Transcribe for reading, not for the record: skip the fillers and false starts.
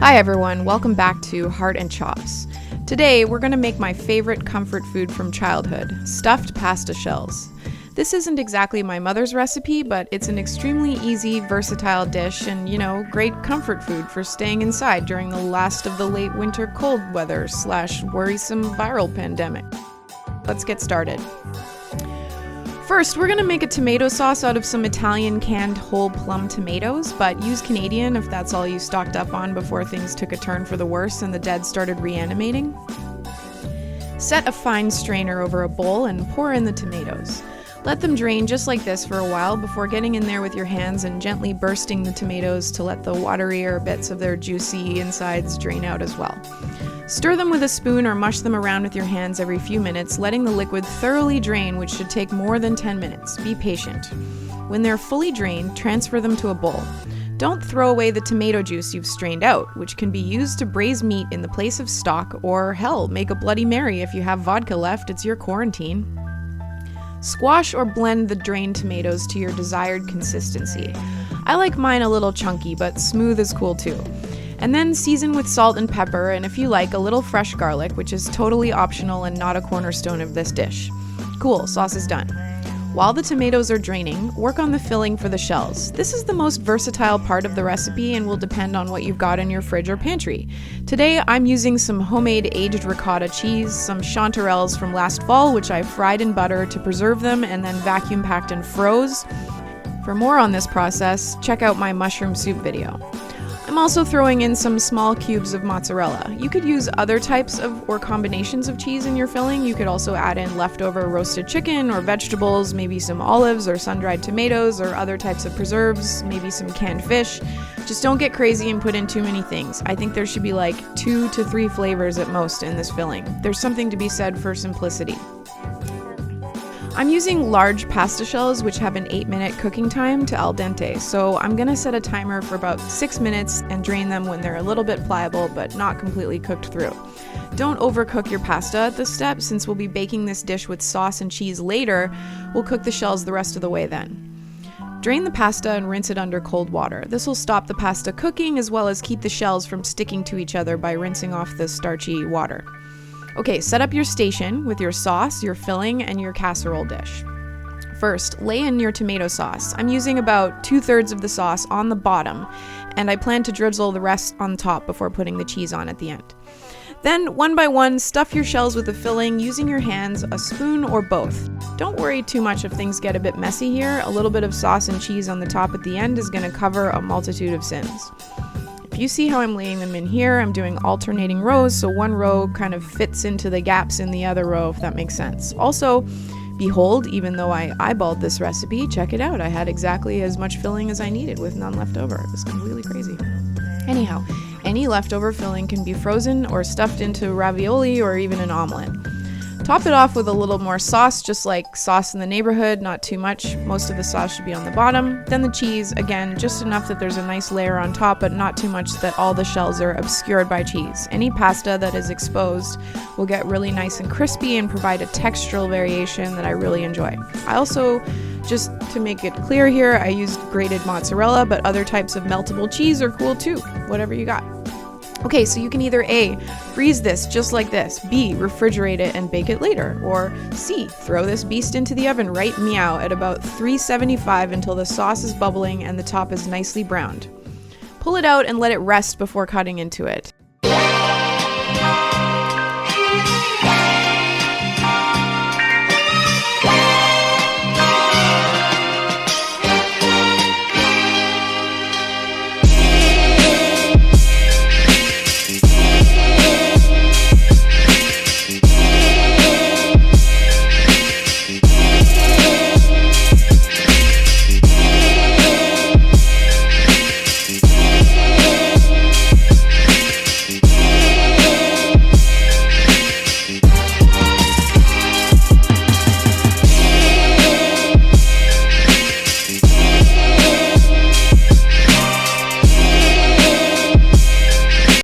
Hi everyone, welcome back to Heart and Chops. Today we're going to make my favorite comfort food from childhood, stuffed pasta shells. This isn't exactly my mother's recipe, but it's an extremely easy, versatile dish and, great comfort food for staying inside during the last of the late winter cold weather / worrisome viral pandemic. Let's get started. First, we're going to make a tomato sauce out of some Italian canned whole plum tomatoes, but use Canadian if that's all you stocked up on before things took a turn for the worse and the dead started reanimating. Set a fine strainer over a bowl and pour in the tomatoes. Let them drain just like this for a while before getting in there with your hands and gently bursting the tomatoes to let the waterier bits of their juicy insides drain out as well. Stir them with a spoon or mush them around with your hands every few minutes, letting the liquid thoroughly drain, which should take more than 10 minutes. Be patient. When they're fully drained, transfer them to a bowl. Don't throw away the tomato juice you've strained out, which can be used to braise meat in the place of stock, or hell, make a Bloody Mary if you have vodka left, it's your quarantine. Squash or blend the drained tomatoes to your desired consistency. I like mine a little chunky, but smooth is cool too. And then season with salt and pepper, and if you like, a little fresh garlic, which is totally optional and not a cornerstone of this dish. Cool, sauce is done. While the tomatoes are draining, work on the filling for the shells. This is the most versatile part of the recipe and will depend on what you've got in your fridge or pantry. Today, I'm using some homemade aged ricotta cheese, some chanterelles from last fall, which I fried in butter to preserve them and then vacuum packed and froze. For more on this process, check out my mushroom soup video. I'm also throwing in some small cubes of mozzarella. You could use other types of or combinations of cheese in your filling. You could also add in leftover roasted chicken or vegetables, maybe some olives or sun-dried tomatoes or other types of preserves, maybe some canned fish. Just don't get crazy and put in too many things. I think there should be like 2 to 3 flavors at most in this filling. There's something to be said for simplicity. I'm using large pasta shells which have an 8-minute cooking time to al dente, so I'm gonna set a timer for about 6 minutes and drain them when they're a little bit pliable but not completely cooked through. Don't overcook your pasta at this step, since we'll be baking this dish with sauce and cheese later. We'll cook the shells the rest of the way then. Drain the pasta and rinse it under cold water. This will stop the pasta cooking as well as keep the shells from sticking to each other by rinsing off the starchy water. Okay, set up your station with your sauce, your filling, and your casserole dish. First, lay in your tomato sauce. I'm using about 2/3 of the sauce on the bottom, and I plan to drizzle the rest on top before putting the cheese on at the end. Then, one by one, stuff your shells with the filling using your hands, a spoon, or both. Don't worry too much if things get a bit messy here. A little bit of sauce and cheese on the top at the end is going to cover a multitude of sins. You see how I'm laying them in here? I'm doing alternating rows, so one row kind of fits into the gaps in the other row, if that makes sense. Also, behold, even though I eyeballed this recipe, check it out. I had exactly as much filling as I needed with none left over. It was completely crazy. Anyhow, any leftover filling can be frozen or stuffed into ravioli or even an omelet. Top it off with a little more sauce, just like sauce in the neighborhood, not too much. Most of the sauce should be on the bottom. Then the cheese, again, just enough that there's a nice layer on top, but not too much that all the shells are obscured by cheese. Any pasta that is exposed will get really nice and crispy and provide a textural variation that I really enjoy. I also, just to make it clear here, I used grated mozzarella, but other types of meltable cheese are cool too, whatever you got. Okay, so you can either A, freeze this just like this, B, refrigerate it and bake it later, or C, throw this beast into the oven right meow at about 375 until the sauce is bubbling and the top is nicely browned. Pull it out and let it rest before cutting into it.